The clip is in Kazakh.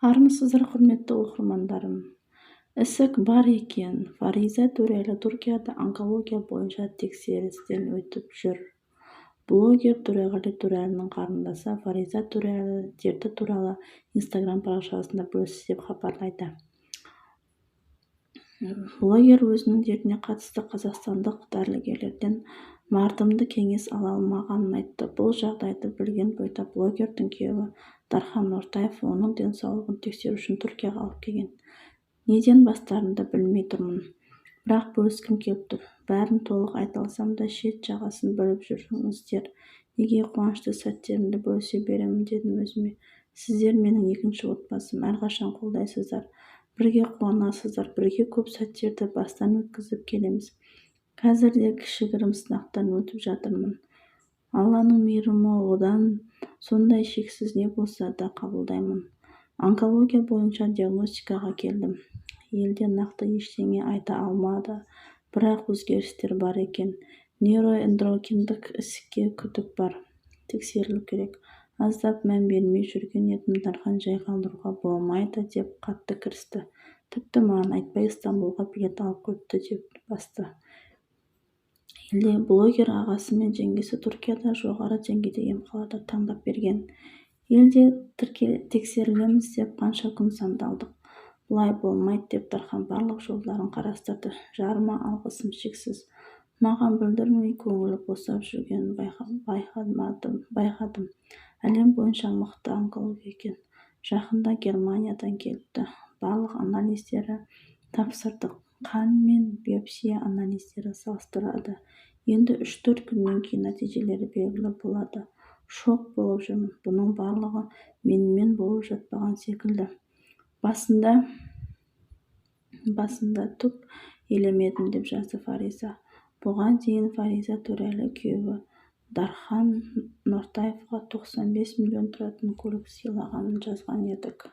Армысыздар, құрметті оқырмандарым. Ісік бар екен. Фариза Төрәлі Түркияда онкология бойынша тексерістен өтіп жүр. Блогер Төреғали Төрәлінің қарындасы Фариза Төрәлі дерті туралы Instagram парақшасында бөлісті деп хабарлайды. Блогер өзінің дертіне қатысты қазақстандық дәрігерлерден мардымды кеңес ала алмағанын айтты. Бұл жағдайды білген бойда блогердің күйеуі Дархан Нортаев оның денсаулығын тексеру үшін Түркияға алып келген. Неден бастарымды білмей тұрмын, бірақ бөліскім келіп тұр. Бәрін толық айта алсам да шет жағасын біліп жүріңіздер. Неге қуанышты сәттерімді бөлісе беремін дедім өзіме. Сіздер менің екінші отбасым, әрқашан қолдайсыздар. Бірге қуанасыздар, бірге көп сәттерді бастан өткізіп келеміз. Қазір де кішігірім сынақтан өтіп жатырмын. Алланың мейірімі одан сондай шексіз, не болса да қабылдаймын. Онкология бойынша диагностикаға келдім. Елде нақты ештеңе айта алмады, бірақ өзгерістер бар екен. Нейроэндокриндік ісікке күдік бар. Тексерілу керек. Аздап мән бермей жүрген едім, Дархан жай қалдыруға болмайды деп қатты кірісті. Тіпті маған айтпай Стамбулға билет алып қойыпты деп басты. Елде блогер ағасы мен жеңгесі Түркияда жоғары деңгейде емханада таңдап берген. Елде тексерілеміз деп қанша күн сандалдық. Бұлай болмайды деп Дархан барлық жолдарын қарастырды. Жарыма алғысым шексіз. Маған білдірмей көңілі босап жүргенін байқадым. Әлем бойынша мықты онколог екен. Жақында Германиядан келіпті. Барлық анализдері тапсырдық. Қан мен биопсия анализдері салыстырады. Енді 3-4 күннен кейін нәтижелері белгілі болады. Шок болып жүрмін. Бұның барлығы менімен болып жатпаған секілді. Басында түк елемедім деп жазды Фариза. Бұған дейін Фариза Төрәлі күйеуі Дархан Нортаевқа 95 миллион тұратын көлік сыйлағанын жазған едік.